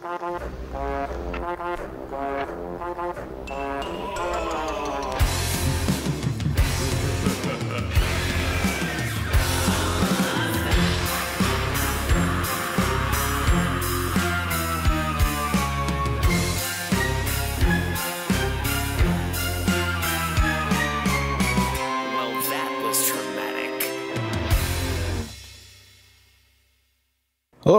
Hello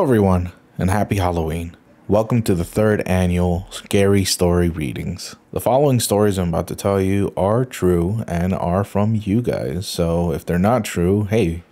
everyone, and happy Halloween. Welcome to the third annual Scary Story Readings. The following stories I'm about to tell you are true and are from you guys, so if they're not true, hey,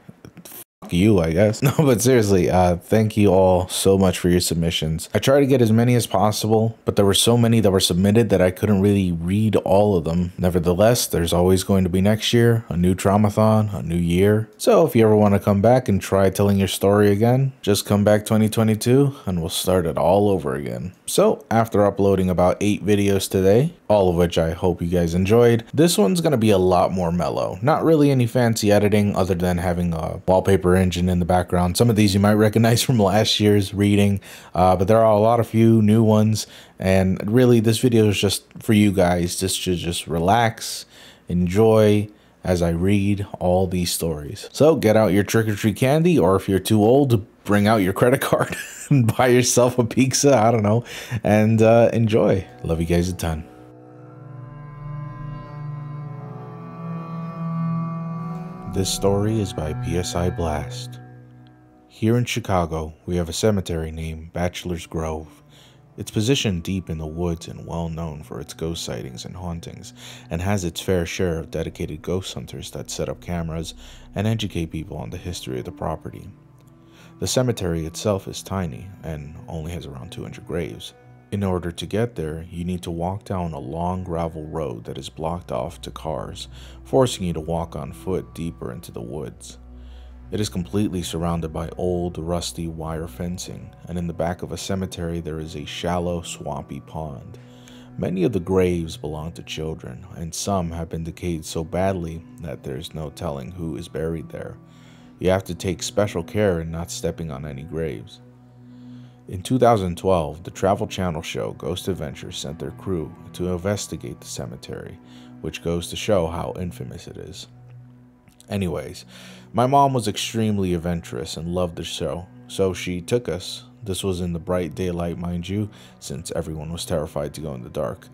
you, I guess. No, but seriously, thank you all so much for your submissions. I tried to get as many as possible, but there were so many that were submitted that I couldn't really read all of them. Nevertheless, there's always going to be next year, a new Traumathon, a new year. So if you ever want to come back and try telling your story again, just come back 2022 and we'll start it all over again. So after uploading about 8 videos today, all of which I hope you guys enjoyed, this one's going to be a lot more mellow. Not really any fancy editing other than having a wallpaper engine in the background. Some of these you might recognize from last year's reading, but there are a few new ones, and really this video is just for you guys just relax, enjoy as I read all these stories. So get out your trick-or-treat candy, or if you're too old, bring out your credit card and buy yourself a pizza, I don't know, and enjoy. Love you guys a ton. This story is by PSI Blast. Here in Chicago, we have a cemetery named Bachelor's Grove. It's positioned deep in the woods and well known for its ghost sightings and hauntings, and has its fair share of dedicated ghost hunters that set up cameras and educate people on the history of the property. The cemetery itself is tiny and only has around 200 graves. In order to get there, you need to walk down a long gravel road that is blocked off to cars, forcing you to walk on foot deeper into the woods. It is completely surrounded by old, rusty wire fencing, and in the back of a cemetery there is a shallow, swampy pond. Many of the graves belong to children, and some have been decayed so badly that there is no telling who is buried there. You have to take special care in not stepping on any graves. In 2012, the Travel Channel show Ghost Adventures sent their crew to investigate the cemetery, which goes to show how infamous it is. Anyways, my mom was extremely adventurous and loved the show, so she took us. This was in the bright daylight, mind you, since everyone was terrified to go in the dark.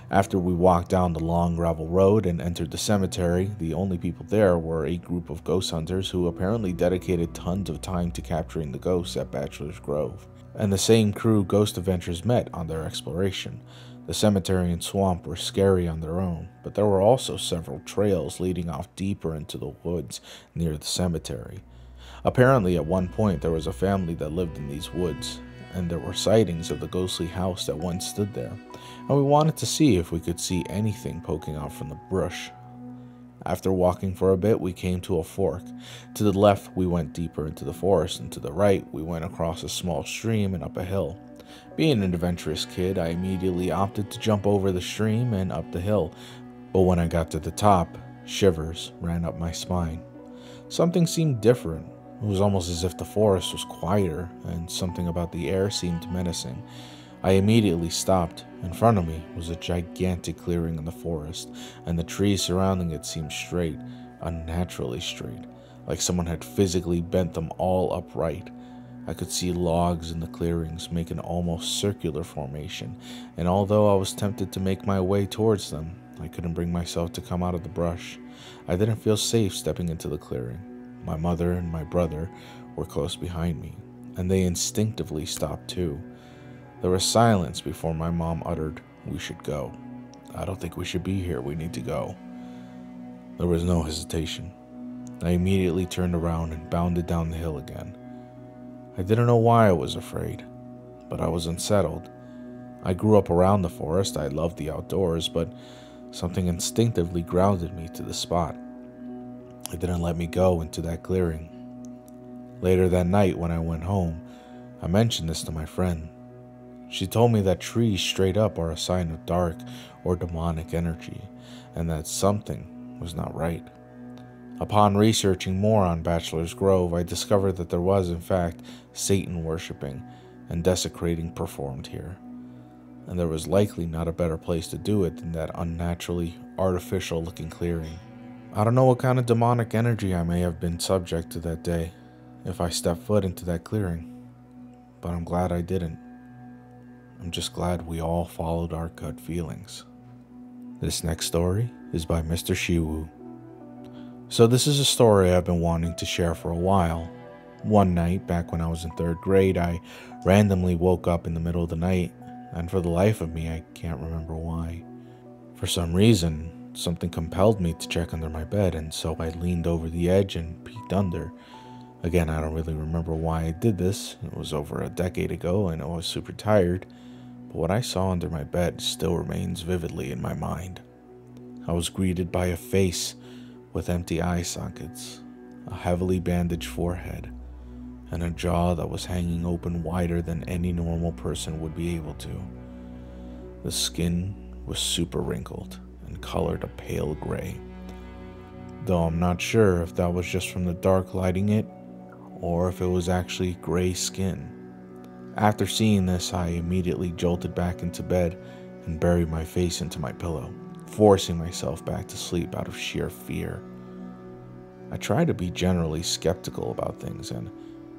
After we walked down the long gravel road and entered the cemetery, the only people there were a group of ghost hunters who apparently dedicated tons of time to capturing the ghosts at Bachelor's Grove, and the same crew Ghost Adventures met on their exploration. The cemetery and swamp were scary on their own, but there were also several trails leading off deeper into the woods near the cemetery. Apparently at one point there was a family that lived in these woods, and there were sightings of the ghostly house that once stood there, and we wanted to see if we could see anything poking out from the brush. After walking for a bit, we came to a fork. To the left, we went deeper into the forest, and to the right, we went across a small stream and up a hill. Being an adventurous kid, I immediately opted to jump over the stream and up the hill, but when I got to the top, shivers ran up my spine. Something seemed different. It was almost as if the forest was quieter, and something about the air seemed menacing. I immediately stopped. In front of me was a gigantic clearing in the forest, and the trees surrounding it seemed straight, unnaturally straight, like someone had physically bent them all upright. I could see logs in the clearings make an almost circular formation, and although I was tempted to make my way towards them, I couldn't bring myself to come out of the brush. I didn't feel safe stepping into the clearing. My mother and my brother were close behind me, and they instinctively stopped too. There was silence before my mom uttered, "We should go. I don't think we should be here. We need to go." There was no hesitation. I immediately turned around and bounded down the hill again. I didn't know why I was afraid, but I was unsettled. I grew up around the forest. I loved the outdoors, but something instinctively grounded me to the spot. It didn't let me go into that clearing. Later that night when I went home, I mentioned this to my friend. She told me that trees straight up are a sign of dark or demonic energy, and that something was not right. Upon researching more on Bachelor's Grove, I discovered that there was, in fact, Satan worshipping, and desecrating performed here, and there was likely not a better place to do it than that unnaturally artificial-looking clearing. I don't know what kind of demonic energy I may have been subject to that day if I stepped foot into that clearing, but I'm glad I didn't. I'm just glad we all followed our gut feelings. This next story is by Mr. Shiwu. So this is a story I've been wanting to share for a while. One night, back when I was in 3rd grade, I randomly woke up in the middle of the night, and for the life of me, I can't remember why. For some reason, something compelled me to check under my bed, and so I leaned over the edge and peeked under. Again, I don't really remember why I did this. It was over a decade ago, and I was super tired, but what I saw under my bed still remains vividly in my mind. I was greeted by a face with empty eye sockets, a heavily bandaged forehead, and a jaw that was hanging open wider than any normal person would be able to. The skin was super wrinkled and colored a pale gray, though I'm not sure if that was just from the dark lighting it or if it was actually gray skin. After seeing this, I immediately jolted back into bed and buried my face into my pillow, forcing myself back to sleep out of sheer fear. I try to be generally skeptical about things, and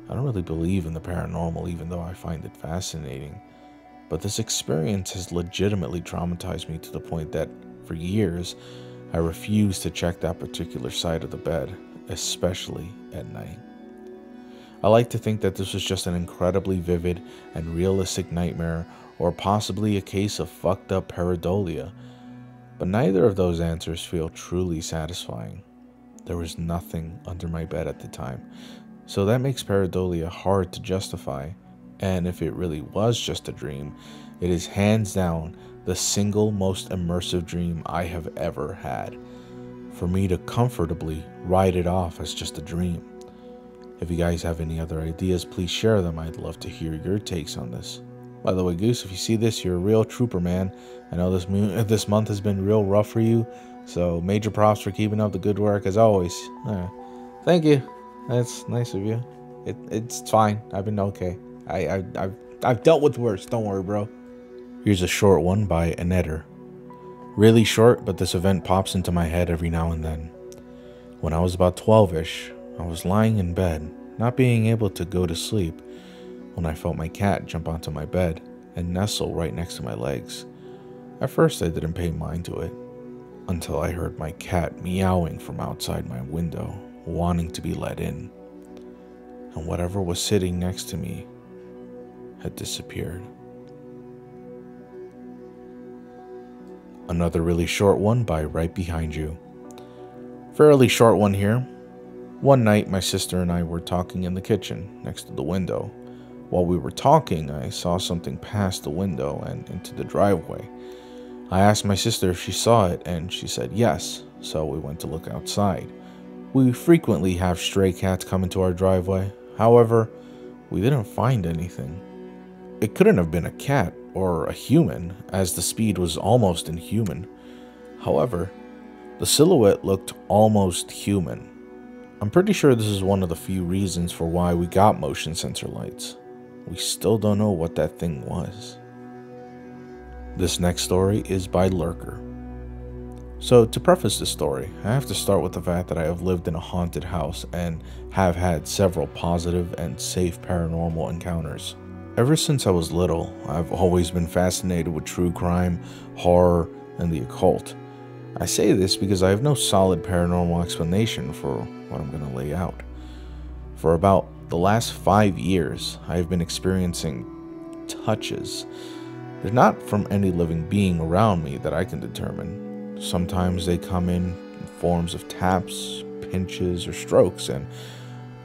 I don't really believe in the paranormal, even though I find it fascinating. But this experience has legitimately traumatized me to the point that, for years, I refuse to check that particular side of the bed, especially at night. I like to think that this was just an incredibly vivid and realistic nightmare, or possibly a case of fucked up pareidolia, but neither of those answers feel truly satisfying. There was nothing under my bed at the time, so that makes pareidolia hard to justify, and if it really was just a dream, it is hands down the single most immersive dream I have ever had. For me to comfortably write it off as just a dream. If you guys have any other ideas, please share them. I'd love to hear your takes on this. By the way, Goose, if you see this, you're a real trooper, man. I know this month has been real rough for you, so major props for keeping up the good work as always. Thank you. That's nice of you. It's fine. I've been okay. I've dealt with worse. Don't worry, bro. Here's a short one by Anetter. Really short, but this event pops into my head every now and then. When I was about 12-ish, I was lying in bed, not being able to go to sleep, when I felt my cat jump onto my bed and nestle right next to my legs. At first, I didn't pay mind to it, until I heard my cat meowing from outside my window, wanting to be let in. And whatever was sitting next to me had disappeared. Another really short one by Right Behind You. Fairly short one here. One night, my sister and I were talking in the kitchen next to the window. While we were talking, I saw something pass the window and into the driveway. I asked my sister if she saw it, and she said yes, so we went to look outside. We frequently have stray cats come into our driveway. However, we didn't find anything. It couldn't have been a cat or a human, as the speed was almost inhuman. However, the silhouette looked almost human. I'm pretty sure this is one of the few reasons for why we got motion sensor lights. We still don't know what that thing was. This next story is by Lurker. So to preface this story, I have to start with the fact that I have lived in a haunted house and have had several positive and safe paranormal encounters. Ever since I was little, I've always been fascinated with true crime, horror, and the occult. I say this because I have no solid paranormal explanation for what I'm going to lay out. For about the last 5 years, I have been experiencing touches. They're not from any living being around me that I can determine. Sometimes they come in forms of taps, pinches, or strokes, and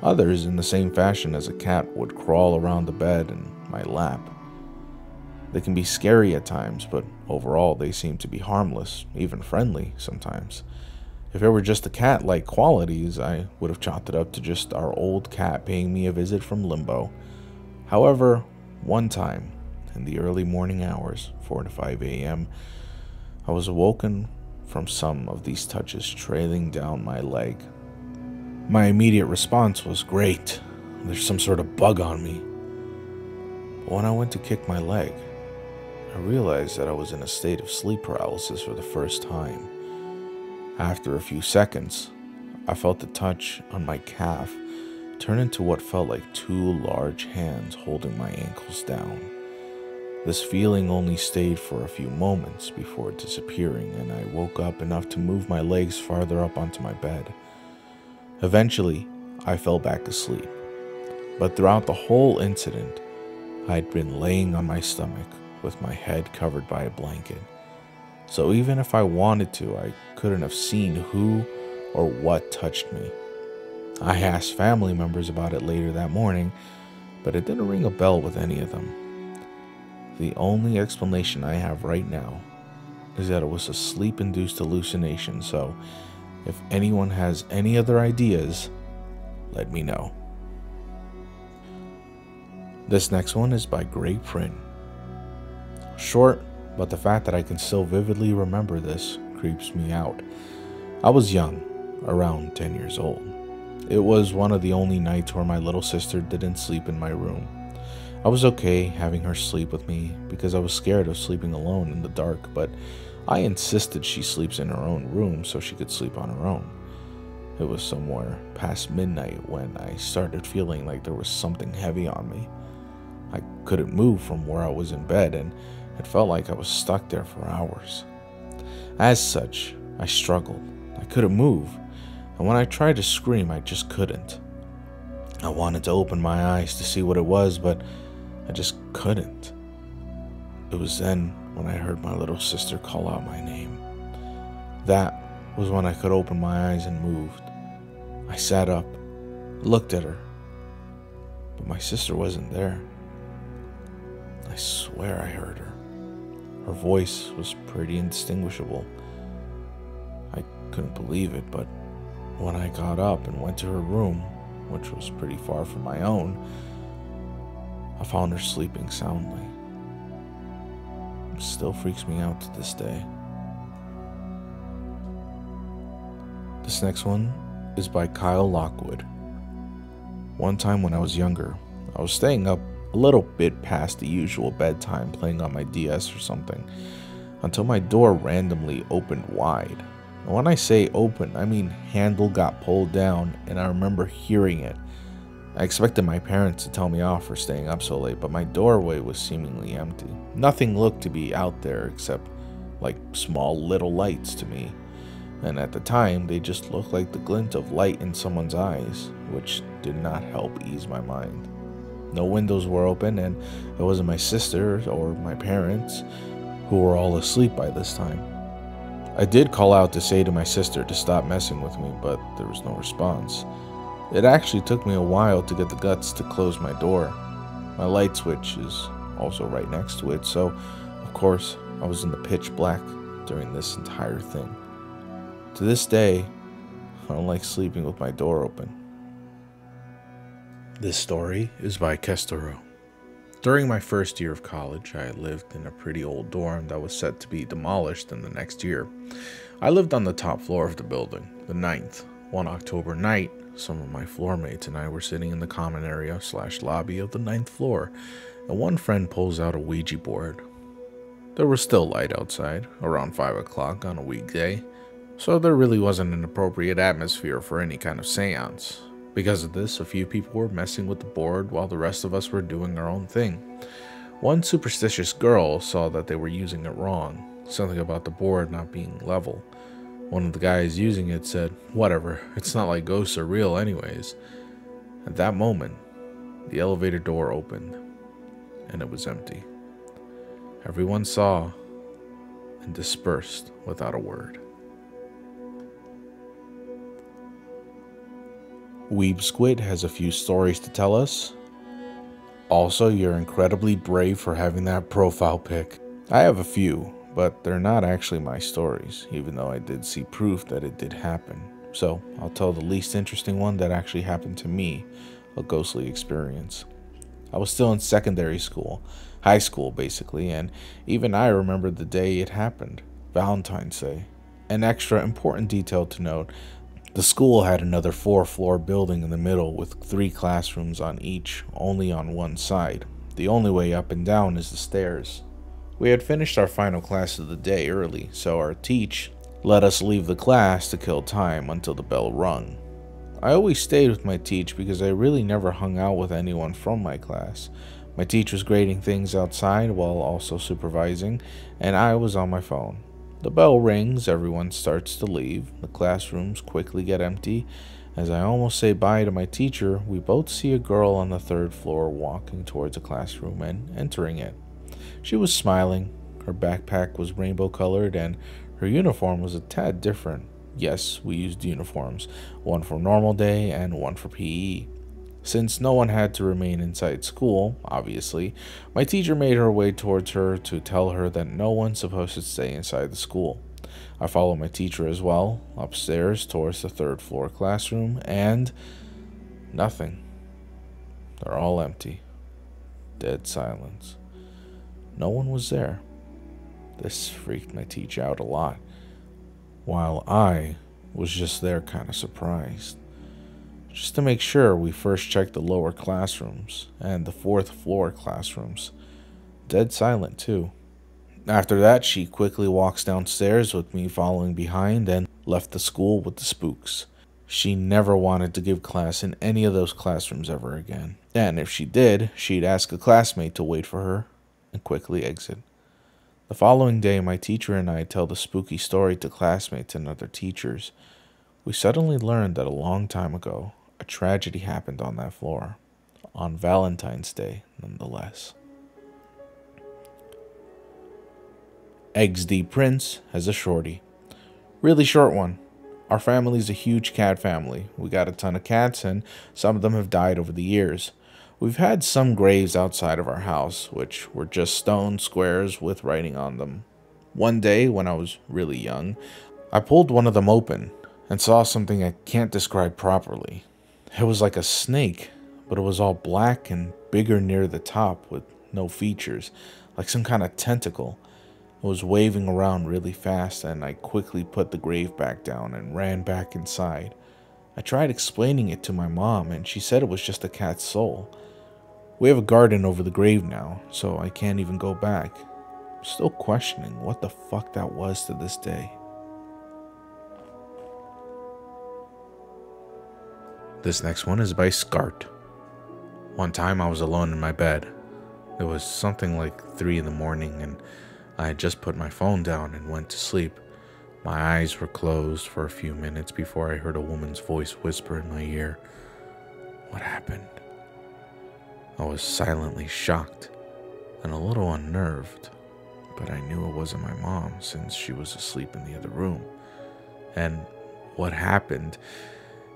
others in the same fashion as a cat would crawl around the bed in my lap. They can be scary at times, but overall they seem to be harmless, even friendly sometimes. If it were just the cat-like qualities, I would have chalked it up to just our old cat paying me a visit from limbo. However, one time, in the early morning hours, 4 to 5 a.m., I was awoken from some of these touches trailing down my leg. My immediate response was, "Great, there's some sort of bug on me." But when I went to kick my leg, I realized that I was in a state of sleep paralysis for the first time. After a few seconds, I felt the touch on my calf turn into what felt like two large hands holding my ankles down. This feeling only stayed for a few moments before disappearing, and I woke up enough to move my legs farther up onto my bed. Eventually, I fell back asleep, but throughout the whole incident, I'd been laying on my stomach with my head covered by a blanket. So even if I wanted to, I couldn't have seen who or what touched me. I asked family members about it later that morning, but it didn't ring a bell with any of them. The only explanation I have right now is that it was a sleep-induced hallucination, so if anyone has any other ideas, let me know. This next one is by Great Print. Short, but the fact that I can still vividly remember this creeps me out. I was young, around 10 years old. It was one of the only nights where my little sister didn't sleep in my room. I was okay having her sleep with me because I was scared of sleeping alone in the dark, but I insisted she sleeps in her own room so she could sleep on her own. It was somewhere past midnight when I started feeling like there was something heavy on me. I couldn't move from where I was in bed, and it felt like I was stuck there for hours. As such, I struggled. I couldn't move, and when I tried to scream, I just couldn't. I wanted to open my eyes to see what it was, but I just couldn't. It was then when I heard my little sister call out my name. That was when I could open my eyes and moved. I sat up, looked at her, but my sister wasn't there. I swear I heard her. Her voice was pretty indistinguishable. I couldn't believe it, but when I got up and went to her room, which was pretty far from my own, I found her sleeping soundly. It still freaks me out to this day. This next one is by Kyle Lockwood. One time when I was younger, I was staying up a little bit past the usual bedtime playing on my DS or something, until my door randomly opened wide. And when I say open, I mean handle got pulled down, and I remember hearing it. I expected my parents to tell me off for staying up so late, but my doorway was seemingly empty. Nothing looked to be out there except like small little lights to me. And at the time, they just looked like the glint of light in someone's eyes, which did not help ease my mind. No windows were open, and it wasn't my sister or my parents, who were all asleep by this time. I did call out to say to my sister to stop messing with me, but there was no response. It actually took me a while to get the guts to close my door. My light switch is also right next to it, so of course I was in the pitch black during this entire thing. To this day, I don't like sleeping with my door open. This story is by Kestero. During my first year of college, I lived in a pretty old dorm that was set to be demolished in the next year. I lived on the top floor of the building, the 9th. One October night, some of my floor mates and I were sitting in the common area / lobby of the 9th floor, and one friend pulls out a Ouija board. There was still light outside, around 5 o'clock on a weekday, so there really wasn't an appropriate atmosphere for any kind of seance. Because of this, a few people were messing with the board while the rest of us were doing our own thing. One superstitious girl saw that they were using it wrong, something about the board not being level. One of the guys using it said, "Whatever, it's not like ghosts are real anyways." At that moment, the elevator door opened, and it was empty. Everyone saw and dispersed without a word. Weeb Squid has a few stories to tell us. Also, you're incredibly brave for having that profile pic. I have a few, but they're not actually my stories, even though I did see proof that it did happen. So, I'll tell the least interesting one that actually happened to me, a ghostly experience. I was still in secondary school, high school basically, and even I remember the day it happened, Valentine's Day. An extra important detail to note: the school had another 4-floor building in the middle with 3 classrooms on each, only on one side. The only way up and down is the stairs. We had finished our final class of the day early, so our teacher let us leave the class to kill time until the bell rung. I always stayed with my teacher because I really never hung out with anyone from my class. My teacher was grading things outside while also supervising, and I was on my phone. The bell rings, everyone starts to leave, the classrooms quickly get empty. As I almost say bye to my teacher, we both see a girl on the third floor walking towards a classroom and entering it. She was smiling, her backpack was rainbow colored, and her uniform was a tad different. Yes, we used uniforms, one for normal day and one for PE. Since no one had to remain inside school, obviously, my teacher made her way towards her to tell her that no one's supposed to stay inside the school. I followed my teacher as well, upstairs towards the third floor classroom, and nothing. They're all empty. Dead silence. No one was there. This freaked my teacher out a lot, while I was just there kind of surprised. Just to make sure, we first checked the lower classrooms and the fourth floor classrooms. Dead silent too. After that, she quickly walks downstairs with me following behind and left the school with the spooks. She never wanted to give class in any of those classrooms ever again. And if she did, she'd ask a classmate to wait for her and quickly exit. The following day, my teacher and I tell the spooky story to classmates and other teachers. We suddenly learned that a long time ago, a tragedy happened on that floor. On Valentine's Day, nonetheless. Eggs D. Prince has a shorty. Really short one. Our family's a huge cat family. We got a ton of cats, and some of them have died over the years. We've had some graves outside of our house, which were just stone squares with writing on them. One day, when I was really young, I pulled one of them open and saw something I can't describe properly. It was like a snake, but it was all black and bigger near the top with no features, like some kind of tentacle. It was waving around really fast, and I quickly put the grave back down and ran back inside. I tried explaining it to my mom, and she said it was just a cat's soul. We have a garden over the grave now, so I can't even go back. I'm still questioning what the fuck that was to this day. This next one is by Scart. One time I was alone in my bed. It was something like 3 in the morning, and I had just put my phone down and went to sleep. My eyes were closed for a few minutes before I heard a woman's voice whisper in my ear, "What happened?" I was silently shocked and a little unnerved, but I knew it wasn't my mom since she was asleep in the other room. And what happened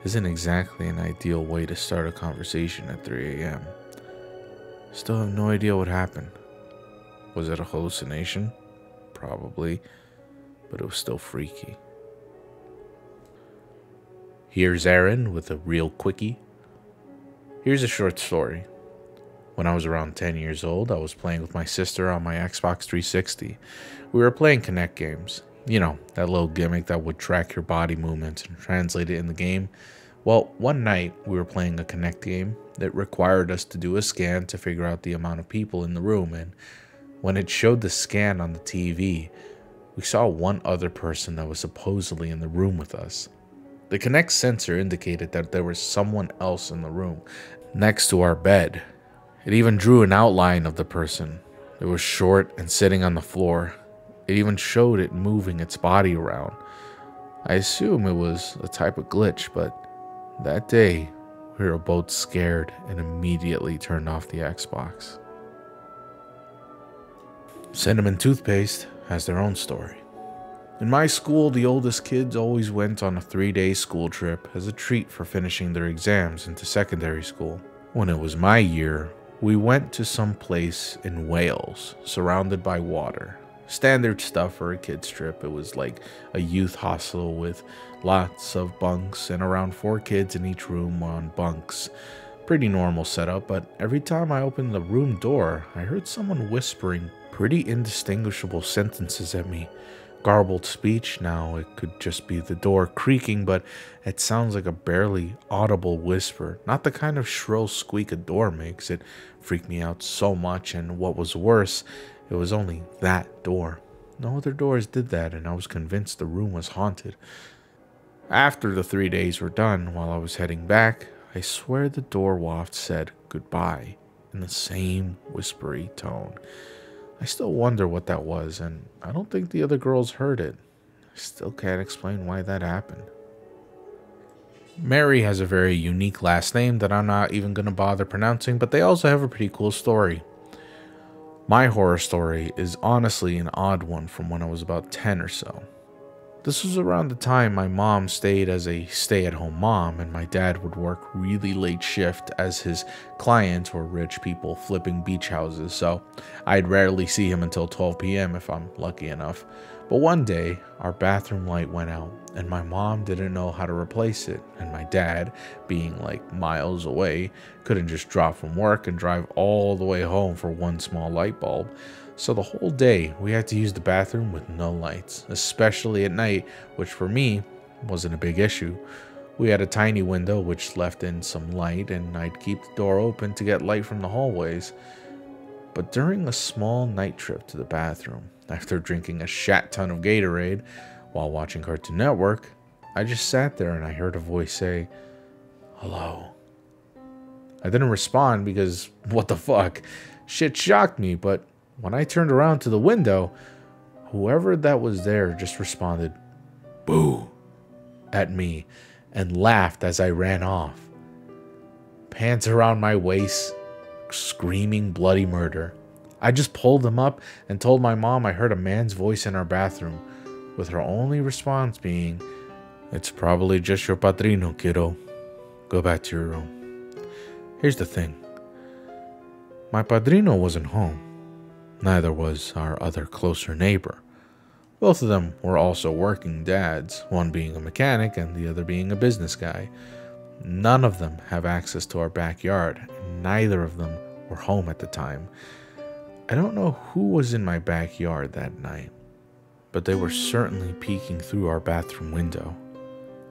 isn't exactly an ideal way to start a conversation at 3 a.m. Still have no idea what happened. Was it a hallucination? Probably, but it was still freaky. Here's Aaron with a real quickie. Here's a short story. When I was around 10 years old, I was playing with my sister on my Xbox 360. We were playing Kinect games. You know, that little gimmick that would track your body movements and translate it in the game. Well, one night we were playing a Kinect game that required us to do a scan to figure out the amount of people in the room, and when it showed the scan on the TV, we saw one other person that was supposedly in the room with us. The Kinect sensor indicated that there was someone else in the room, next to our bed. It even drew an outline of the person. It was short and sitting on the floor. It even showed it moving its body around. I assume it was a type of glitch, but that day we were both scared and immediately turned off the Xbox. Cinnamon Toothpaste has their own story. In my school, the oldest kids always went on a 3-day school trip as a treat for finishing their exams into secondary school. When it was my year, we went to some place in Wales, surrounded by water. Standard stuff for a kid's trip. It was like a youth hostel with lots of bunks and around 4 kids in each room on bunks. Pretty normal setup, but every time I opened the room door, I heard someone whispering pretty indistinguishable sentences at me. garbled speech. Now it could just be the door creaking, but it sounds like a barely audible whisper, not the kind of shrill squeak a door makes. It freaked me out so much, and what was worse, it was only that door. No other doors did that, and I was convinced the room was haunted. After the 3 days were done, while I was heading back, I swear the door waft said goodbye in the same whispery tone. I still wonder what that was, and I don't think the other girls heard it. I still can't explain why that happened. Mary has a very unique last name that I'm not even going to bother pronouncing, but they also have a pretty cool story. My horror story is honestly an odd one from when I was about 10 or so. This was around the time my mom stayed as a stay-at-home mom, and my dad would work really late shift as his clients were rich people flipping beach houses, so I'd rarely see him until 12 p.m. if I'm lucky enough. But one day, our bathroom light went out, and my mom didn't know how to replace it, and my dad, being like miles away, couldn't just drop from work and drive all the way home for one small light bulb. So the whole day, we had to use the bathroom with no lights, especially at night, which for me wasn't a big issue. We had a tiny window which left in some light, and I'd keep the door open to get light from the hallways. But during a small night trip to the bathroom, after drinking a shat ton of Gatorade while watching Cartoon Network, I just sat there and I heard a voice say, "Hello." I didn't respond because, what the fuck? Shit shocked me, but when I turned around to the window, whoever that was there just responded, "Boo," at me and laughed as I ran off. Pants around my waist, screaming bloody murder. I just pulled them up and told my mom I heard a man's voice in our bathroom, with her only response being, "It's probably just your padrino, kiddo. Go back to your room." Here's the thing. My padrino wasn't home. Neither was our other closer neighbor. Both of them were also working dads, one being a mechanic and the other being a business guy. None of them have access to our backyard, and neither of them were home at the time. I don't know who was in my backyard that night, but they were certainly peeking through our bathroom window.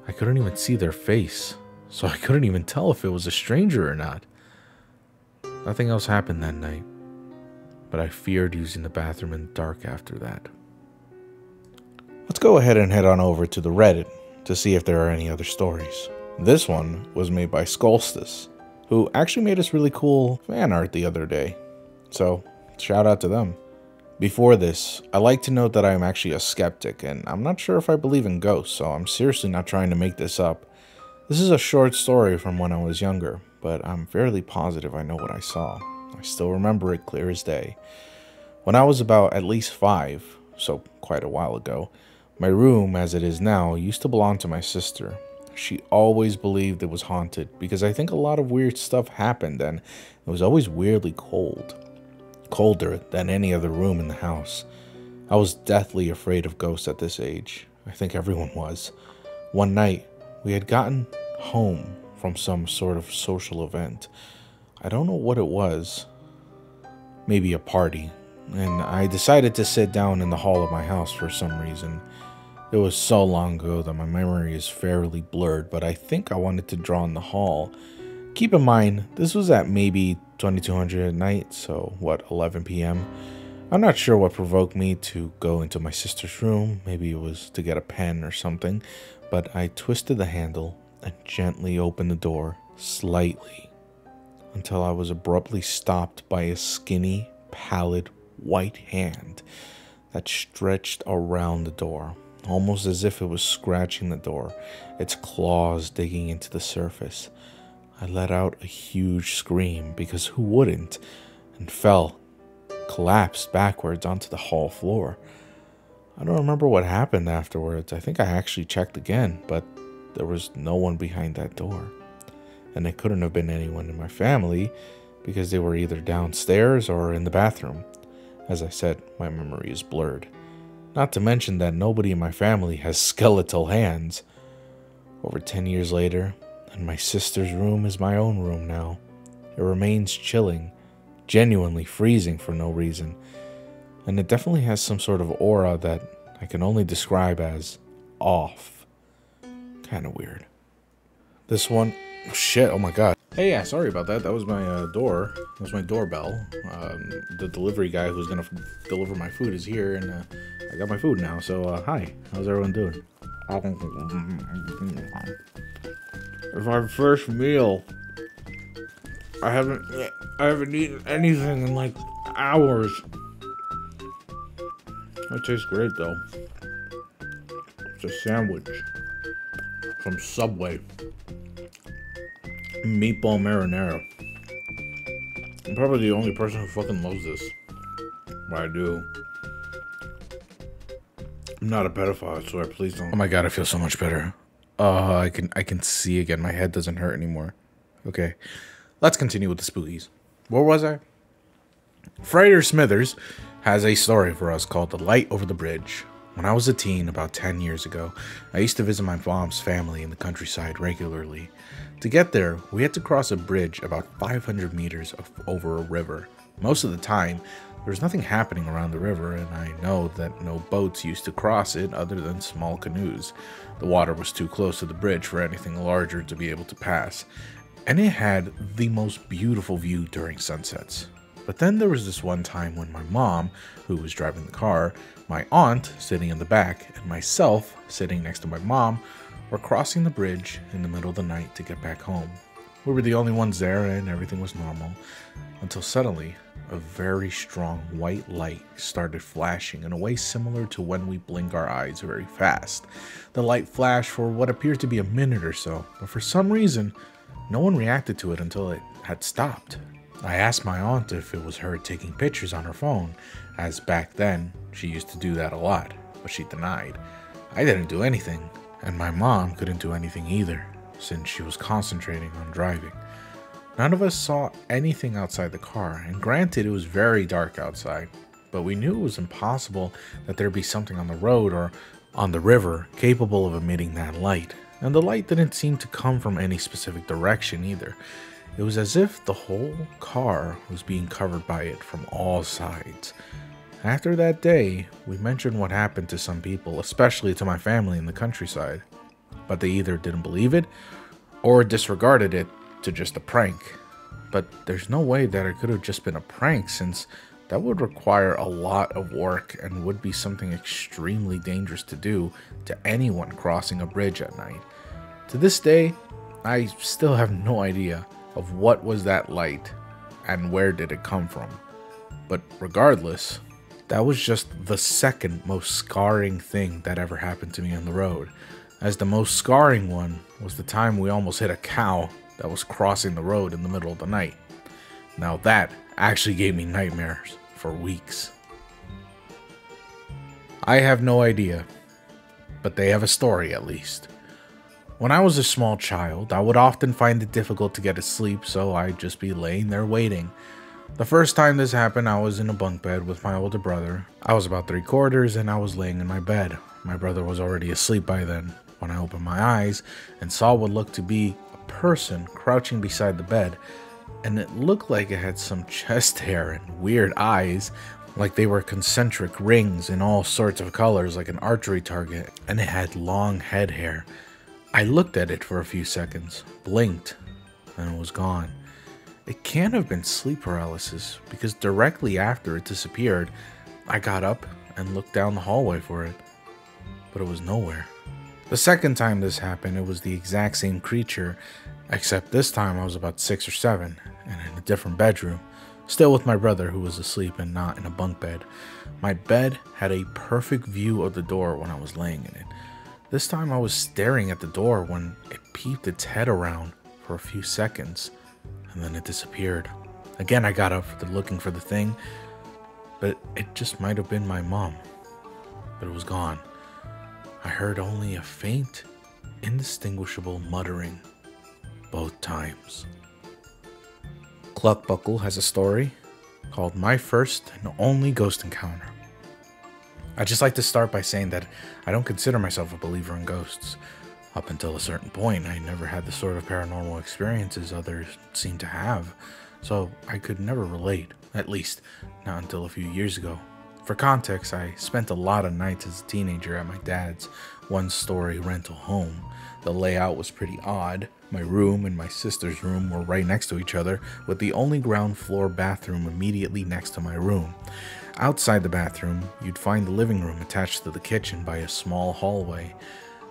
I couldn't even see their face, so I couldn't even tell if it was a stranger or not. Nothing else happened that night, but I feared using the bathroom in the dark after that. Let's go ahead and head on over to the Reddit to see if there are any other stories. This one was made by Skolstis, who actually made us really cool fan art the other day. So, shout out to them. Before this, I like to note that I am actually a skeptic, and I'm not sure if I believe in ghosts, so I'm seriously not trying to make this up. This is a short story from when I was younger, but I'm fairly positive I know what I saw. I still remember it clear as day. When I was about at least 5, so quite a while ago, my room, as it is now, used to belong to my sister. She always believed it was haunted because I think a lot of weird stuff happened, and it was always weirdly cold. Colder than any other room in the house. I was deathly afraid of ghosts at this age. I think everyone was. One night, we had gotten home from some sort of social event. I don't know what it was. Maybe a party. And I decided to sit down in the hall of my house for some reason. It was so long ago that my memory is fairly blurred, but I think I wanted to draw in the hall. Keep in mind, this was at maybe 2200 at night, so what, 11 p.m.? I'm not sure what provoked me to go into my sister's room. Maybe it was to get a pen or something, but I twisted the handle and gently opened the door slightly until I was abruptly stopped by a skinny, pallid, white hand that stretched around the door, almost as if it was scratching the door, its claws digging into the surface. I let out a huge scream, because who wouldn't, and fell, collapsed backwards onto the hall floor. I don't remember what happened afterwards. I think I actually checked again, but there was no one behind that door. And it couldn't have been anyone in my family, because they were either downstairs or in the bathroom. As I said, my memory is blurred. Not to mention that nobody in my family has skeletal hands. Over 10 years later, and my sister's room is my own room now. It remains chilling, genuinely freezing for no reason. And it definitely has some sort of aura that I can only describe as off. Kind of weird. This one, shit, oh my god. Hey, yeah, sorry about that. That was my door. That was my doorbell. The delivery guy who's gonna deliver my food is here, and I got my food now. So, hi. How's everyone doing? It's my first meal. I haven't eaten anything in like hours. It tastes great though. It's a sandwich from Subway. Meatball marinara. I'm probably the only person who fucking loves this. But I do. I'm not a pedophile, so please don't. Oh my god, I feel so much better. I can see again. My head doesn't hurt anymore. Okay. Let's continue with the spookies. Where was I? Friar Smithers has a story for us called The Light Over the Bridge. When I was a teen, about 10 years ago, I used to visit my mom's family in the countryside regularly. To get there, we had to cross a bridge about 500 meters over a river. Most of the time, there was nothing happening around the river, and I know that no boats used to cross it other than small canoes. The water was too close to the bridge for anything larger to be able to pass, and it had the most beautiful view during sunsets. But then there was this one time when my mom, who was driving the car, my aunt sitting in the back, and myself sitting next to my mom were crossing the bridge in the middle of the night to get back home. We were the only ones there and everything was normal, until suddenly a very strong white light started flashing in a way similar to when we blink our eyes very fast. The light flashed for what appeared to be a minute or so, but for some reason, no one reacted to it until it had stopped. I asked my aunt if it was her taking pictures on her phone, as back then she used to do that a lot, but she denied. I didn't do anything, and my mom couldn't do anything either, since she was concentrating on driving. None of us saw anything outside the car, and granted it was very dark outside, but we knew it was impossible that there'd be something on the road or on the river capable of emitting that light, and the light didn't seem to come from any specific direction either. It was as if the whole car was being covered by it from all sides. After that day, we mentioned what happened to some people, especially to my family in the countryside, but they either didn't believe it or disregarded it to just a prank. But there's no way that it could have just been a prank, since that would require a lot of work and would be something extremely dangerous to do to anyone crossing a bridge at night. To this day, I still have no idea of what was that light and where did it come from. But regardless, that was just the second most scarring thing that ever happened to me on the road, as the most scarring one was the time we almost hit a cow that was crossing the road in the middle of the night. Now that actually gave me nightmares for weeks. I have no idea, but they have a story at least. When I was a small child, I would often find it difficult to get to sleep, so I'd just be laying there waiting. The first time this happened, I was in a bunk bed with my older brother. I was about 3/4 and I was laying in my bed. My brother was already asleep by then when I opened my eyes and saw what looked to be a person crouching beside the bed, and it looked like it had some chest hair and weird eyes, like they were concentric rings in all sorts of colors like an archery target, and it had long head hair. I looked at it for a few seconds, blinked, and it was gone. It can't have been sleep paralysis, because directly after it disappeared, I got up and looked down the hallway for it, but it was nowhere. The second time this happened, it was the exact same creature, except this time I was about 6 or 7, and in a different bedroom, still with my brother who was asleep and not in a bunk bed. My bed had a perfect view of the door when I was laying in it. This time I was staring at the door when it peeped its head around for a few seconds, and then it disappeared. Again, I got up looking for the thing, but it just might have been my mom. But it was gone. I heard only a faint, indistinguishable muttering both times. Cluckbuckle has a story called My First and Only Ghost Encounter. I'd just like to start by saying that I don't consider myself a believer in ghosts. Up until a certain point, I never had the sort of paranormal experiences others seem to have, so I could never relate, at least not until a few years ago. For context, I spent a lot of nights as a teenager at my dad's one-story rental home. The layout was pretty odd. My room and my sister's room were right next to each other, with the only ground floor bathroom immediately next to my room. Outside the bathroom, you'd find the living room attached to the kitchen by a small hallway.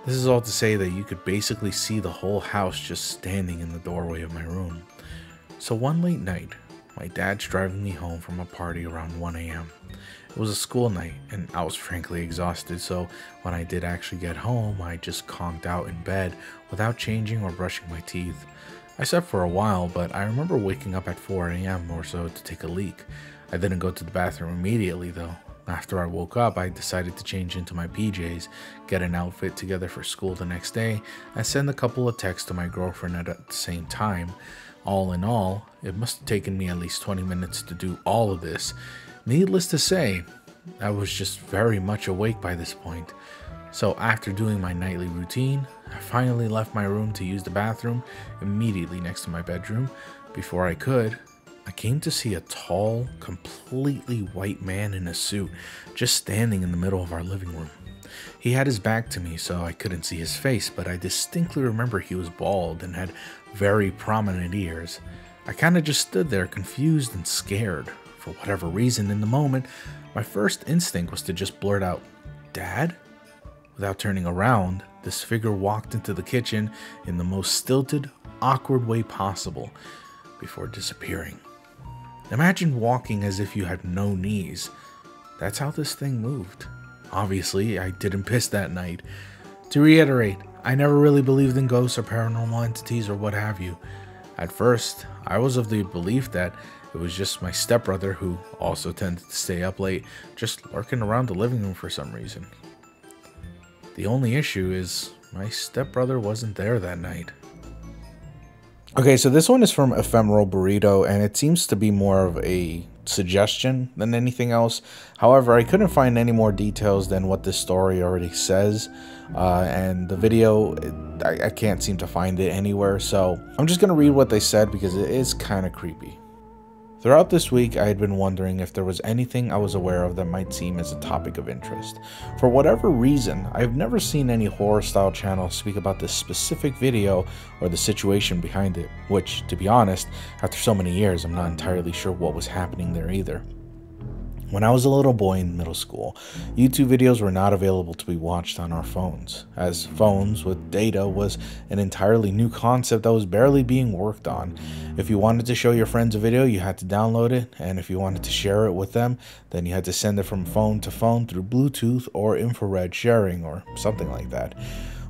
This is all to say that you could basically see the whole house just standing in the doorway of my room. So one late night, my dad's driving me home from a party around 1 a.m. It was a school night, and I was frankly exhausted, so when I did actually get home, I just conked out in bed without changing or brushing my teeth. I slept for a while, but I remember waking up at 4 a.m. or so to take a leak. I didn't go to the bathroom immediately, though. After I woke up, I decided to change into my PJs, get an outfit together for school the next day, and send a couple of texts to my girlfriend at the same time. All in all, it must have taken me at least 20 minutes to do all of this. Needless to say, I was just very much awake by this point. So after doing my nightly routine, I finally left my room to use the bathroom immediately next to my bedroom. Before I could, I came to see a tall, completely white man in a suit just standing in the middle of our living room. He had his back to me, so I couldn't see his face, but I distinctly remember he was bald and had very prominent ears. I kind of just stood there confused and scared. For whatever reason, in the moment, my first instinct was to just blurt out, "Dad?" Without turning around, this figure walked into the kitchen in the most stilted, awkward way possible, before disappearing. Imagine walking as if you had no knees. That's how this thing moved. Obviously, I didn't piss that night. To reiterate, I never really believed in ghosts or paranormal entities or what have you. At first, I was of the belief that it was just my stepbrother, who also tended to stay up late, just lurking around the living room for some reason. The only issue is my stepbrother wasn't there that night. Okay, so this one is from Ephemeral Burrito, and it seems to be more of a suggestion than anything else. However, I couldn't find any more details than what this story already says, and the video, I can't seem to find it anywhere, so I'm just going to read what they said because it is kind of creepy. Throughout this week, I had been wondering if there was anything I was aware of that might seem as a topic of interest. For whatever reason, I have never seen any horror-style channels speak about this specific video or the situation behind it, which, to be honest, after so many years, I'm not entirely sure what was happening there either. When I was a little boy in middle school, YouTube videos were not available to be watched on our phones, as phones with data was an entirely new concept that was barely being worked on. If you wanted to show your friends a video, you had to download it, and if you wanted to share it with them, then you had to send it from phone to phone through Bluetooth or infrared sharing or something like that.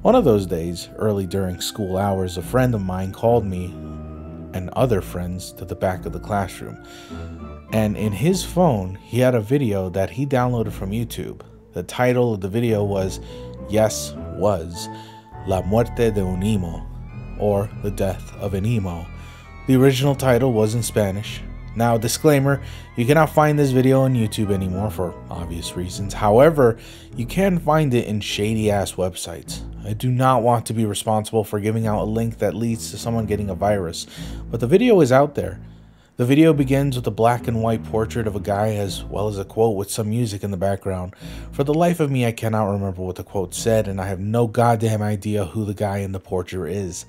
One of those days, early during school hours, a friend of mine called me and other friends to the back of the classroom. And in his phone, he had a video that he downloaded from YouTube. The title of the video was La Muerte de un Emo, or The Death of an Emo. The original title was in Spanish. Now, disclaimer, you cannot find this video on YouTube anymore for obvious reasons. However, you can find it in shady-ass websites. I do not want to be responsible for giving out a link that leads to someone getting a virus, but the video is out there. The video begins with a black and white portrait of a guy as well as a quote with some music in the background. For the life of me, I cannot remember what the quote said, and I have no goddamn idea who the guy in the portrait is.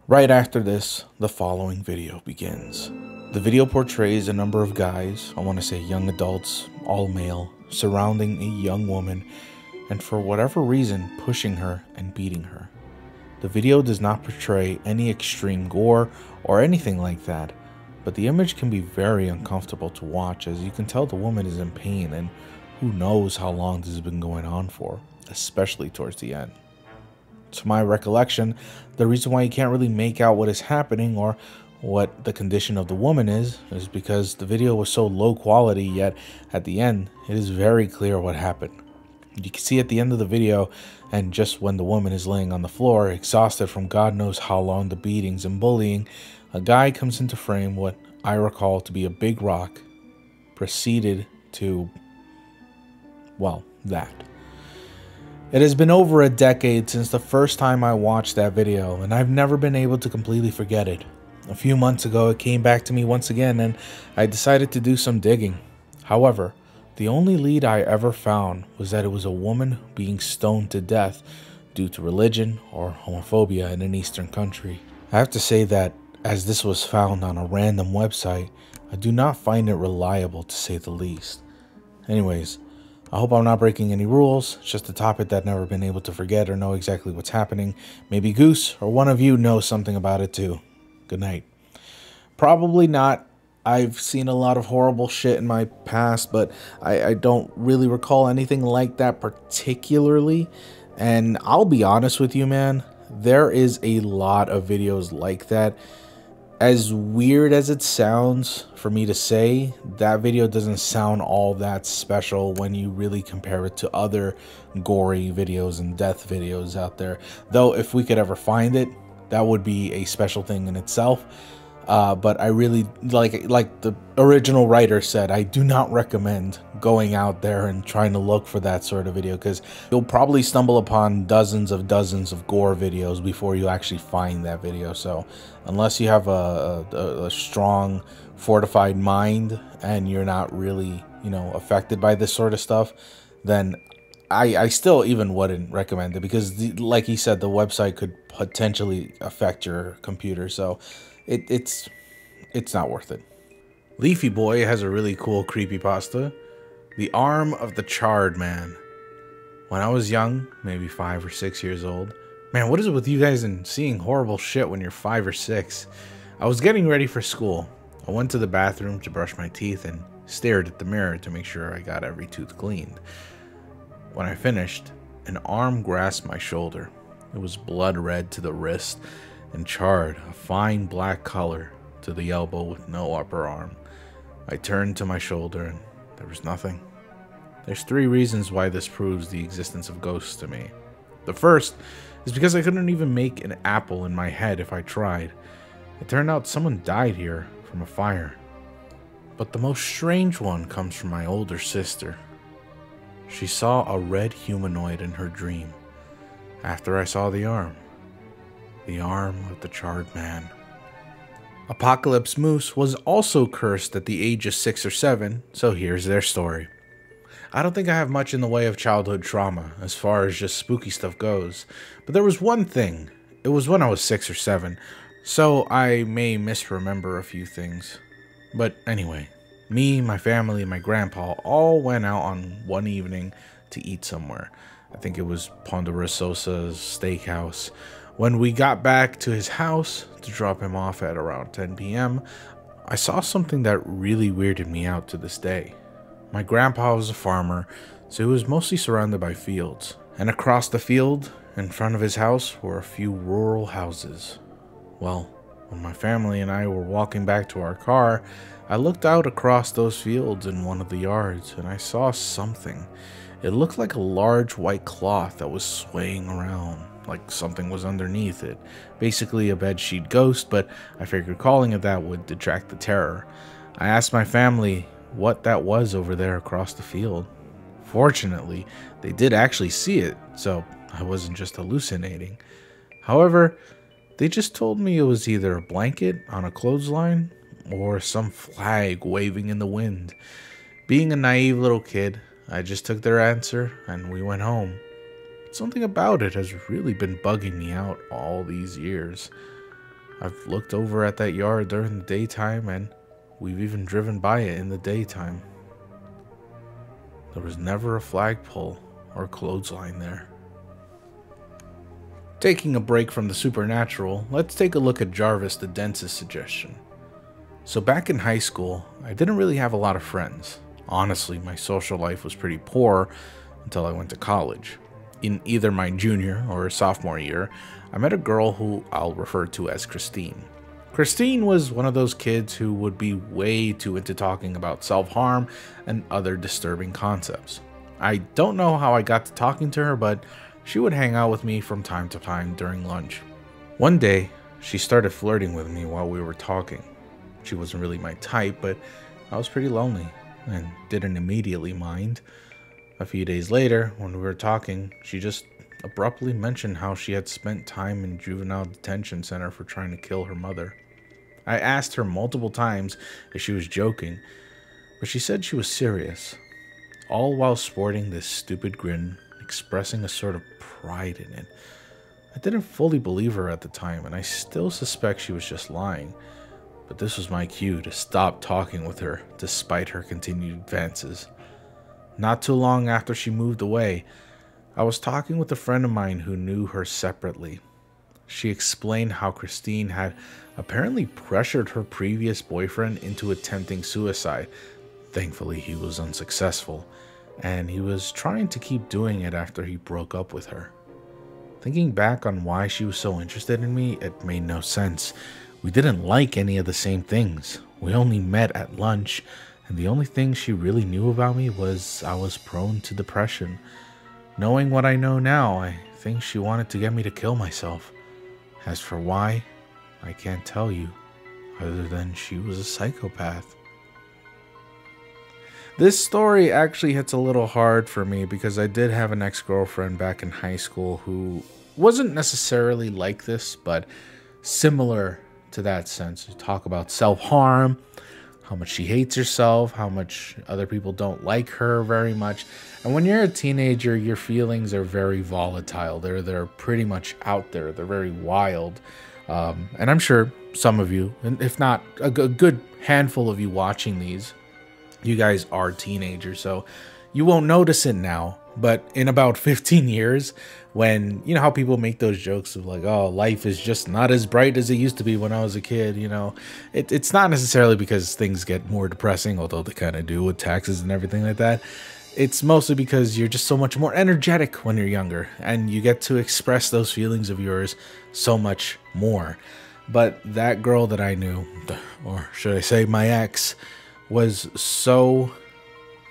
Right after this, the following video begins. The video portrays a number of guys, I want to say young adults, all male, surrounding a young woman, and for whatever reason, pushing her and beating her. The video does not portray any extreme gore or anything like that, but the image can be very uncomfortable to watch, as you can tell the woman is in pain, and who knows how long this has been going on for, especially towards the end. To my recollection, the reason why you can't really make out what is happening or what the condition of the woman is because the video was so low quality, yet at the end, it is very clear what happened. You can see at the end of the video, and just when the woman is laying on the floor, exhausted from God knows how long the beatings and bullying, a guy comes into frame, what I recall to be a big rock, proceeded to, well, that. It has been over a decade since the first time I watched that video, and I've never been able to completely forget it. A few months ago, it came back to me once again, and I decided to do some digging. However, The only lead I ever found was that it was a woman being stoned to death due to religion or homophobia in an Eastern country. I have to say that as this was found on a random website, I do not find it reliable to say the least. Anyways, I hope I'm not breaking any rules. It's just a topic that I've never been able to forget or know exactly what's happening. Maybe Goose or one of you knows something about it too. Good night. Probably not. I've seen a lot of horrible shit in my past, but I don't really recall anything like that particularly. And I'll be honest with you, man, there is a lot of videos like that. As weird as it sounds for me to say, that video doesn't sound all that special when you really compare it to other gory videos and death videos out there. Though if we could ever find it, that would be a special thing in itself. But I really, like the original writer said, I do not recommend going out there and trying to look for that sort of video, because you'll probably stumble upon dozens of gore videos before you actually find that video. So unless you have a strong, fortified mind and you're not really, affected by this sort of stuff, then I still even wouldn't recommend it, because like he said, the website could potentially affect your computer. So it's not worth it. Leafy Boy has a really cool creepypasta. The Arm of the Charred Man. When I was young, maybe 5 or 6 years old. Man, what is it with you guys and seeing horrible shit when you're 5 or 6? I was getting ready for school. I went to the bathroom to brush my teeth and stared at the mirror to make sure I got every tooth cleaned. When I finished, an arm grasped my shoulder. It was blood red to the wrist and charred, a fine black color to the elbow with no upper arm. I turned to my shoulder and there was nothing. There's 3 reasons why this proves the existence of ghosts to me. The first is because I couldn't even make an apple in my head if I tried. It turned out someone died here from a fire. But the most strange one comes from my older sister. She saw a red humanoid in her dream after I saw the arm. The Arm of the Charred Man. Apocalypse Moose was also cursed at the age of 6 or 7, so here's their story. I don't think I have much in the way of childhood trauma as far as just spooky stuff goes, but there was one thing. It was when I was 6 or 7, so I may misremember a few things. But anyway, me, my family, and my grandpa all went out on one evening to eat somewhere. I think it was Ponderosa's Steakhouse. When we got back to his house to drop him off at around 10 p.m., I saw something that really weirded me out to this day. My grandpa was a farmer, so he was mostly surrounded by fields. And across the field, in front of his house, were a few rural houses. Well, when my family and I were walking back to our car, I looked out across those fields in one of the yards, and I saw something. It looked like a large white cloth that was swaying around, like something was underneath it. Basically a bedsheet ghost, but I figured calling it that would detract the terror. I asked my family what that was over there across the field. Fortunately, they did actually see it, so I wasn't just hallucinating. However, they just told me it was either a blanket on a clothesline or some flag waving in the wind. Being a naive little kid, I just took their answer and we went home. Something about it has really been bugging me out all these years. I've looked over at that yard during the daytime, and we've even driven by it in the daytime. There was never a flagpole or clothesline there. Taking a break from the supernatural, let's take a look at Jarvis the dentist's suggestion. So back in high school, I didn't really have a lot of friends. Honestly, my social life was pretty poor until I went to college. In either my junior or sophomore year, I met a girl who I'll refer to as Christine. Christine was one of those kids who would be way too into talking about self-harm and other disturbing concepts. I don't know how I got to talking to her, but she would hang out with me from time to time during lunch. One day, she started flirting with me while we were talking. She wasn't really my type, but I was pretty lonely and didn't immediately mind. A few days later, when we were talking, she just abruptly mentioned how she had spent time in juvenile detention center for trying to kill her mother. I asked her multiple times if she was joking, but she said she was serious. all while sporting this stupid grin, expressing a sort of pride in it. I didn't fully believe her at the time, and I still suspect she was just lying. But this was my cue to stop talking with her, despite her continued advances. Not too long after she moved away, I was talking with a friend of mine who knew her separately. She explained how Christine had apparently pressured her previous boyfriend into attempting suicide. Thankfully, he was unsuccessful, and he was trying to keep doing it after he broke up with her. Thinking back on why she was so interested in me, it made no sense. We didn't like any of the same things. We only met at lunch, and the only thing she really knew about me was I was prone to depression. Knowing what I know now, I think she wanted to get me to kill myself. As for why, I can't tell you, other than she was a psychopath. This story actually hits a little hard for me because I did have an ex-girlfriend back in high school who wasn't necessarily like this, but similar to that sense. We talk about self-harm, how much she hates herself, how much other people don't like her very much. And when you're a teenager, your feelings are very volatile. They're pretty much out there. They're very wild. And I'm sure some of you, and if not a good handful of you watching these, you guys are teenagers, so you won't notice it now. But in about 15 years, when, you know how people make those jokes of like, oh, life is just not as bright as it used to be when I was a kid, you know, it's not necessarily because things get more depressing, although they kind of do with taxes and everything like that. It's mostly because you're just so much more energetic when you're younger, and you get to express those feelings of yours so much more. But that girl that I knew, or should I say my ex, was so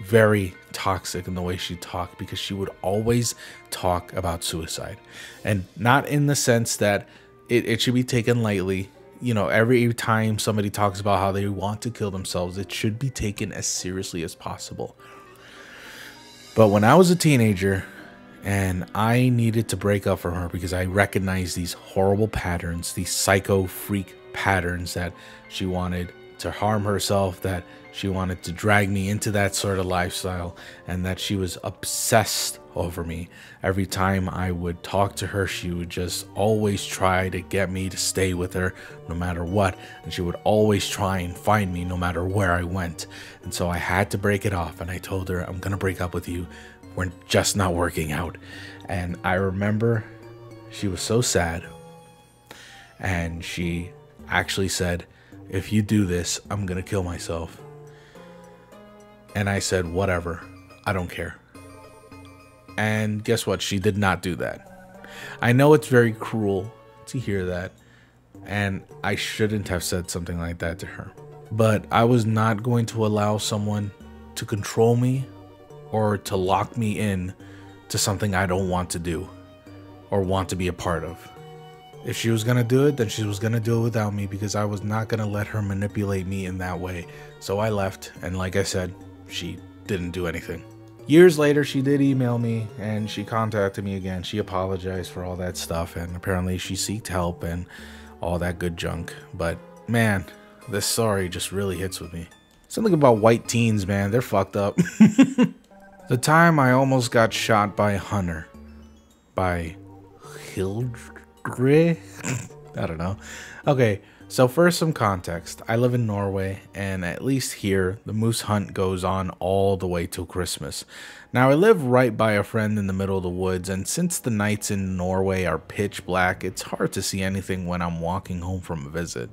very toxic in the way she talked, because she would always talk about suicide, and not in the sense that it should be taken lightly. You know, every time somebody talks about how they want to kill themselves, it should be taken as seriously as possible. But when I was a teenager and I needed to break up from her because I recognized these horrible patterns, these psycho freak patterns, that she wanted to harm herself, that she wanted to drag me into that sort of lifestyle, and that she was obsessed over me. Every time I would talk to her, she would just always try to get me to stay with her no matter what, and she would always try and find me no matter where I went. And so I had to break it off, and I told her, I'm gonna break up with you. We're just not working out. And I remember she was so sad, and she actually said, if you do this, I'm gonna kill myself. And I said, whatever, I don't care. And guess what? She did not do that. I know it's very cruel to hear that, and I shouldn't have said something like that to her. But I was not going to allow someone to control me or to lock me in to something I don't want to do or want to be a part of. If she was going to do it, then she was going to do it without me, because I was not going to let her manipulate me in that way. So I left, and like I said, she didn't do anything. Years later, she did email me, and she contacted me again. She apologized for all that stuff, and apparently she sought help and all that good junk. But man, this story just really hits with me. Something about white teens, man, they're fucked up. The time I almost got shot by Hunter. By Hildre? I don't know. Okay, so first some context. I live in Norway, and at least here, the moose hunt goes on all the way till Christmas. Now, I live right by a friend in the middle of the woods, and since the nights in Norway are pitch black, it's hard to see anything when I'm walking home from a visit.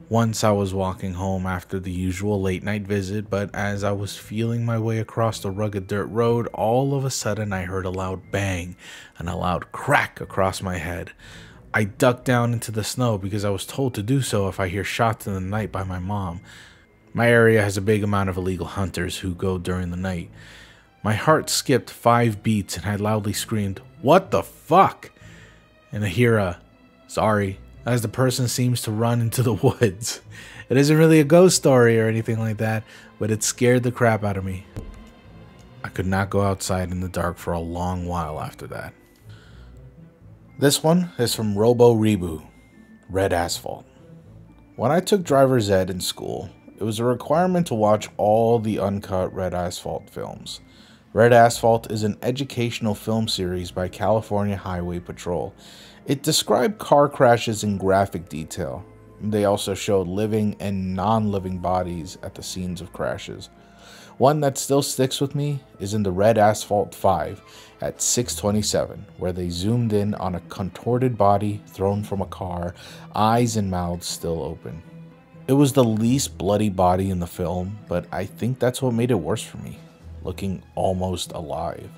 Once I was walking home after the usual late night visit, but as I was feeling my way across the rugged dirt road, all of a sudden I heard a loud bang and a loud crack across my head. I ducked down into the snow because I was told to do so if I hear shots in the night by my mom. My area has a big amount of illegal hunters who go during the night. My heart skipped 5 beats and I loudly screamed, "What the fuck?" And I hear a "sorry" as the person seems to run into the woods. It isn't really a ghost story or anything like that, but it scared the crap out of me. I could not go outside in the dark for a long while after that. This one is from Robo Rebu, Red Asphalt. When I took driver's ed in school, it was a requirement to watch all the uncut Red Asphalt films. Red Asphalt is an educational film series by California Highway Patrol. It described car crashes in graphic detail. They also showed living and non-living bodies at the scenes of crashes. One that still sticks with me is in the Red Asphalt 5 at 6:27, where they zoomed in on a contorted body thrown from a car, eyes and mouths still open. It was the least bloody body in the film, but I think that's what made it worse for me, looking almost alive.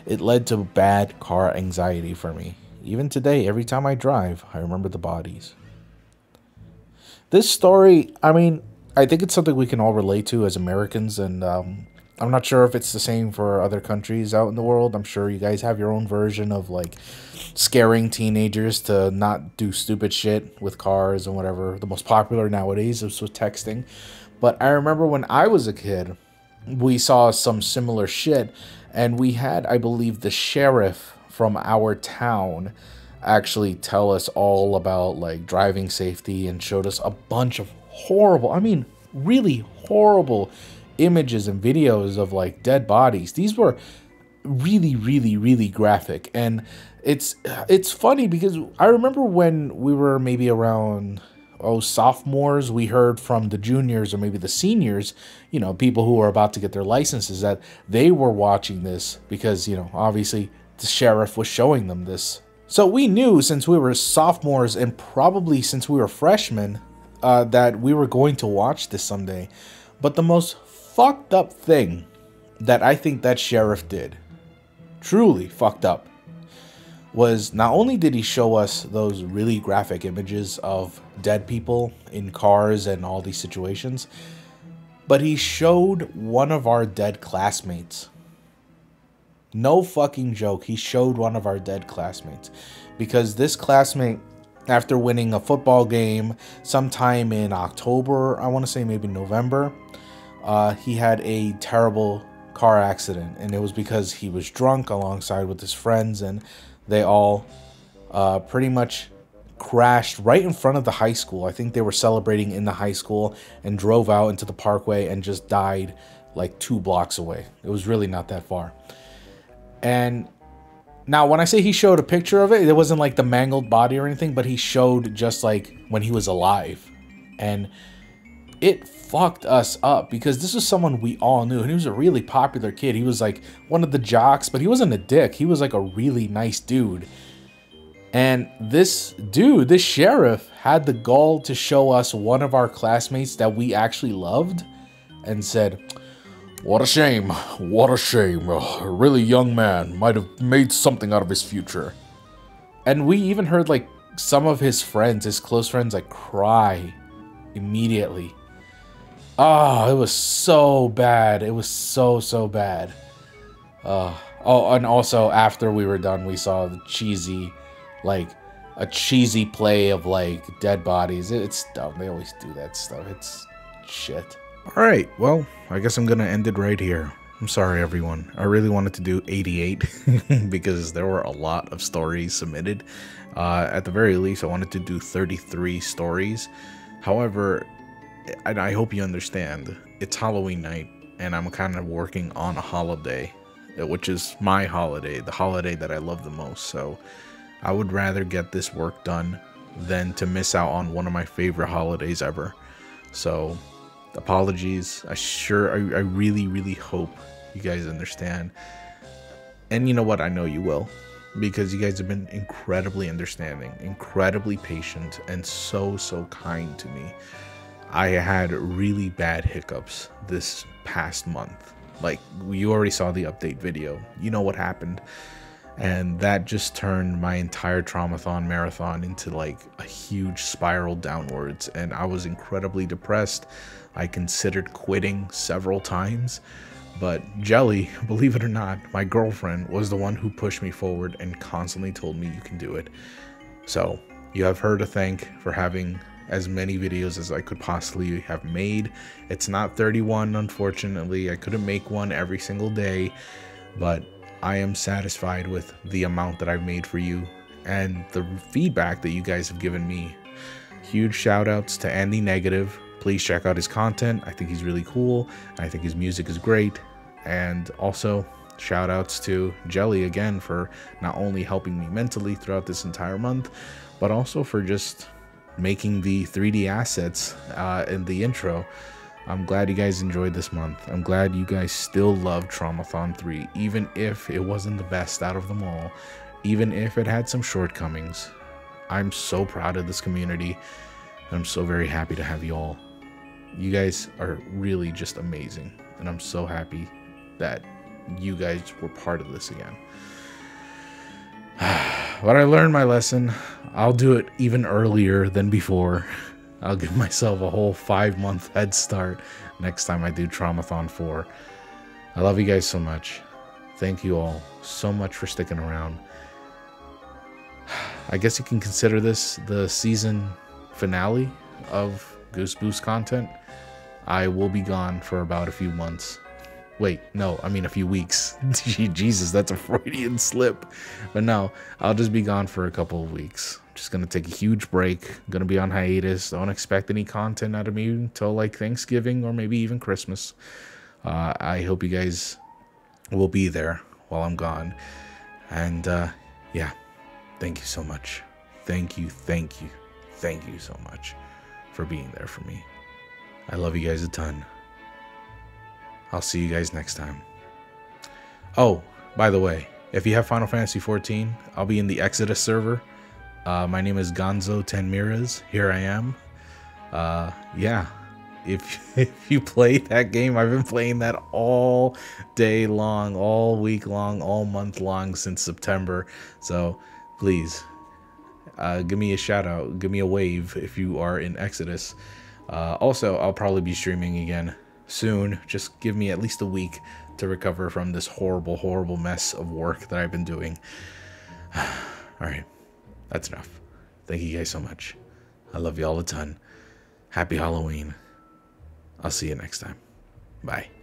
It led to bad car anxiety for me. Even today, every time I drive, I remember the bodies. This story, I think it's something we can all relate to as Americans, and I'm not sure if it's the same for other countries out in the world. I'm sure you guys have your own version of like scaring teenagers to not do stupid shit with cars and whatever. The most popular nowadays is with texting. But I remember when I was a kid, we saw some similar shit, and we had, I believe, the sheriff from our town actually tell us all about like driving safety and showed us a bunch of horrible, really horrible images and videos of like dead bodies. These were really, really, really graphic. And it's funny because I remember when we were maybe around sophomores, we heard from the juniors or maybe the seniors, people who were about to get their licenses, that they were watching this because, obviously the sheriff was showing them this. So we knew since we were sophomores and probably since we were freshmen that we were going to watch this someday. But the most fucked up thing that I think that sheriff did, truly fucked up, was not only did he show us those really graphic images of dead people in cars and all these situations, but he showed one of our dead classmates. No fucking joke, he showed one of our dead classmates. Because this classmate, after winning a football game sometime in October, I want to say maybe November, he had a terrible car accident. And it was because he was drunk alongside with his friends, and they all pretty much crashed right in front of the high school. I think they were celebrating in the high school and drove out into the parkway and just died like 2 blocks away. It was really not that far. And now when I say he showed a picture of it, it wasn't like the mangled body or anything, but he showed just like when he was alive. And it fucked us up because this was someone we all knew, and he was a really popular kid. He was like one of the jocks, but he wasn't a dick. He was like a really nice dude. And this dude, this sheriff, had the gall to show us one of our classmates that we actually loved and said, "What a shame, what a shame. A really young man might have made something out of his future." And we even heard like some of his friends, his close friends, like cry immediately. Oh, it was so bad. It was so bad. And also after we were done, we saw the cheesy, like a cheesy play of like dead bodies. It's dumb. They always do that stuff. It's shit. Alright, well, I guess I'm gonna end it right here. I'm sorry, everyone. I really wanted to do 88 because there were a lot of stories submitted. At the very least, I wanted to do 33 stories. However, and I hope you understand, it's Halloween night, and I'm kind of working on a holiday, which is my holiday, the holiday that I love the most. So I would rather get this work done than to miss out on one of my favorite holidays ever. So apologies. I really hope you guys understand. And you know what? I know you will, because you guys have been incredibly understanding, incredibly patient, and so kind to me. I had really bad hiccups this past month. Like, you already saw the update video. You know what happened. And that just turned my entire Traumathon marathon into like a huge spiral downwards. And I was incredibly depressed. I considered quitting several times. But Jelly, believe it or not, my girlfriend, was the one who pushed me forward and constantly told me you can do it. So you have her to thank for having as many videos as I could possibly have made. It's not 31, unfortunately. I couldn't make one every single day, but I am satisfied with the amount that I've made for you and the feedback that you guys have given me. Huge shout outs to Andy Negative. Please check out his content. I think he's really cool. I think his music is great. And also Shout outs to Jelly again for not only helping me mentally throughout this entire month, but also for just making the 3D assets in the intro. I'm glad you guys enjoyed this month. I'm glad you guys still love Traumathon 3, even if it wasn't the best out of them all, even if it had some shortcomings. I'm so proud of this community, and I'm so very happy to have you all. You guys are really just amazing, and I'm so happy that you guys were part of this again. But I learned my lesson. I'll do it even earlier than before. I'll give myself a whole 5-month head start next time I do Traumathon 4. I love you guys so much. Thank you all so much for sticking around. I guess you can consider this the season finale of Goose Boose content. I will be gone for about a few months. Wait, no, I mean a few weeks. Jesus, that's a Freudian slip. But no, I'll just be gone for a couple of weeks. Just gonna take a huge break. Gonna be on hiatus. Don't expect any content out of me until like Thanksgiving or maybe even Christmas. I hope you guys will be there while I'm gone. And yeah, thank you so much. Thank you so much for being there for me. I love you guys a ton. I'll see you guys next time. Oh, by the way, if you have Final Fantasy XIV, I'll be in the Exodus server. My name is Gonzo Tenmiras. Here I am. Yeah, if you play that game, I've been playing that all day long, all week long, all month long since September. So please, give me a shout out, give me a wave if you are in Exodus. Also, I'll probably be streaming again soon. Just give me at least a week to recover from this horrible mess of work that I've been doing. All right, that's enough. Thank you guys so much. I love you all a ton. Happy Halloween. I'll see you next time. Bye.